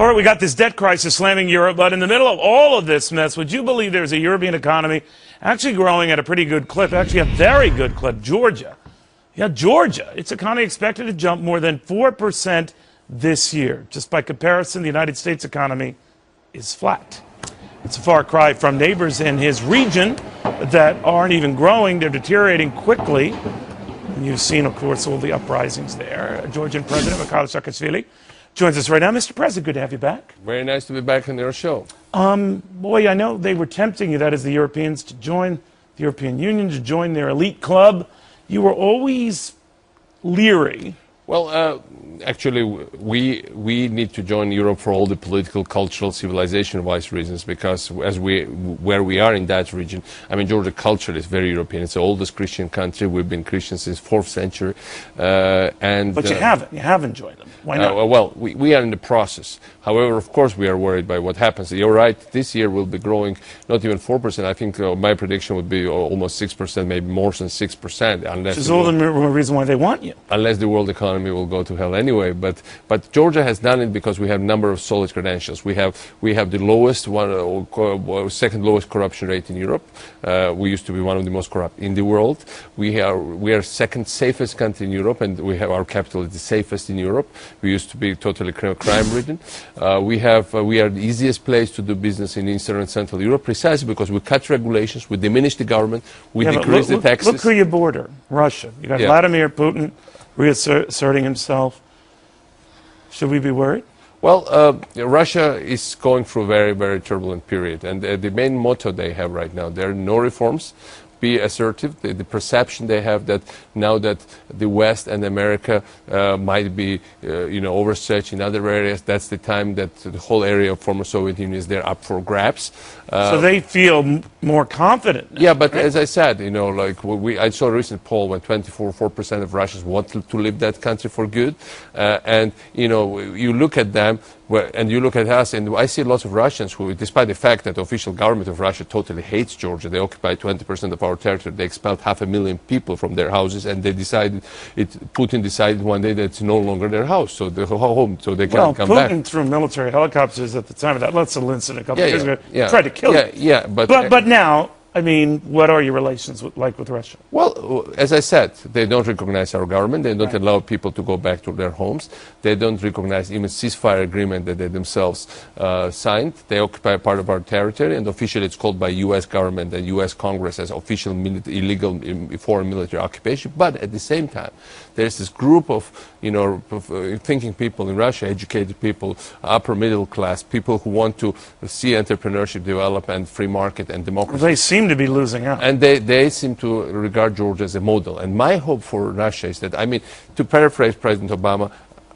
All right, we got this debt crisis slamming Europe, but in the middle of all of this mess, would you believe there's a European economy actually growing at a pretty good clip, actually a very good clip? Georgia. Yeah, Georgia. Its economy expected to jump more than 4% this year. Just by comparison, the United States economy is flat. It's a far cry from neighbors in his region that aren't even growing. They're deteriorating quickly. And you've seen, of course, all the uprisings there. Georgian President Saakashvili joins us right now. Mr. President, good to have you back. Very nice to be back on your show. Boy, I know they were tempting you, that is the Europeans, to join the European Union, to join their elite club. You were always leery. Well, actually, we need to join Europe for all the political, cultural, civilization-wise reasons, because where we are in that region, I mean, Georgia culture is very European. It's the oldest Christian country. We've been Christian since 4th century. But you haven't joined them. Why not? Well, we are in the process. However, of course, we are worried by what happens. You're right. This year we'll be growing not even 4%. I think my prediction would be almost 6%, maybe more than 6%. Unless which is all the reason why they want you. Unless the world economy will go to hell anyway. But Georgia has done it because we have a number of solid credentials. We have the lowest second lowest corruption rate in Europe. We used to be one of the most corrupt in the world. We are second safest country in Europe, and we have our capital is the safest in Europe. We used to be totally crime-ridden. We are the easiest place to do business in Eastern and Central Europe, precisely because we cut regulations, we diminish the government, we decrease the taxes. Look who you border, Russia. You got Vladimir Putin reasserting himself. Should we be worried? Well, Russia is going through a very, very turbulent period, and the main motto they have right now, there are no reforms. Be assertive. The perception they have that now that the West and America might be, overstretched in other areas, that's the time that the whole area of former Soviet Union is there up for grabs. So they feel more confident now, yeah, but right? as I said, I saw a recent poll when 24% of Russians want to leave that country for good, and you look at them. And you look at us, and I see lots of Russians who, despite the fact that the official government of Russia totally hates Georgia, they occupy 20% of our territory, they expelled 500,000 people from their houses, and Putin decided one day that it's no longer their house, so they're home, so they can't come back. Well, Putin threw military helicopters at the time of that little incident a couple of years ago, tried to kill him. Yeah, but now, I mean, what are your relations like with Russia? Well, as I said, they don't recognize our government. They don't allow people to go back to their homes. They don't recognize even ceasefire agreement that they themselves signed. They occupy part of our territory, and officially it's called by U.S. government and U.S. Congress as official illegal foreign military occupation. But at the same time, there's this group of, thinking people in Russia, educated people, upper middle class, people who want to see entrepreneurship develop and free market and democracy. They seem to be losing out. And they seem to regard Georgia as a model. And my hope for Russia is that, I mean, to paraphrase President Obama,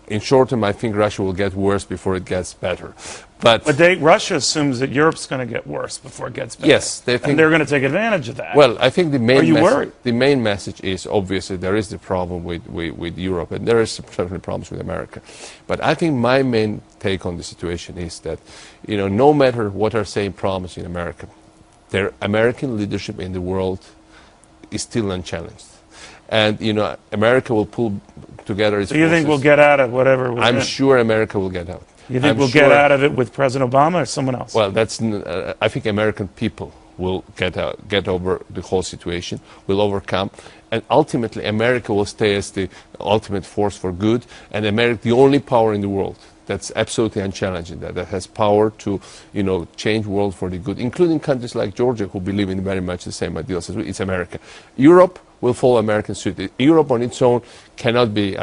in short term, I think Russia will get worse before it gets better. But Russia assumes that Europe's going to get worse before it gets better. Yes, they think, and they're going to take advantage of that. Well, I think the main message is, obviously, there is the problem with Europe, and there is certainly problems with America. But I think my main take on the situation is that, no matter what are saying problems in America, their American leadership in the world is still unchallenged. And, America will pull together its forces. So you think we'll get out of whatever was I'm sure America will get out. You think we'll get out of it with President Obama or someone else? Well, I think American people will get over the whole situation, will overcome, and ultimately America will stay as the ultimate force for good, and America, the only power in the world that's absolutely unchallenged, that has power to, change the world for the good, including countries like Georgia, who believe in very much the same ideals as we. It's America. Europe will follow American suit. Europe on its own cannot be,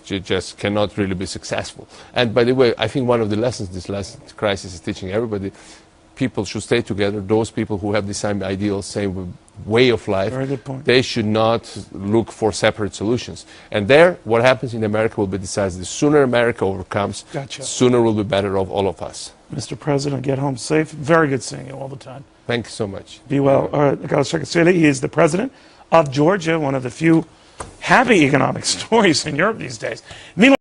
just cannot really be successful. And by the way, I think one of the lessons this crisis is teaching everybody, people should stay together. Those people who have the same ideals, same way of life, very good point. They should not look for separate solutions. And there, what happens in America will be decisive. The sooner America overcomes, sooner will be better off all of us. Mr. President, get home safe. Very good seeing you all the time. Thank you so much. Be well. Saakashvili, he is the president of Georgia, one of the few happy economic stories in Europe these days. Meanwhile,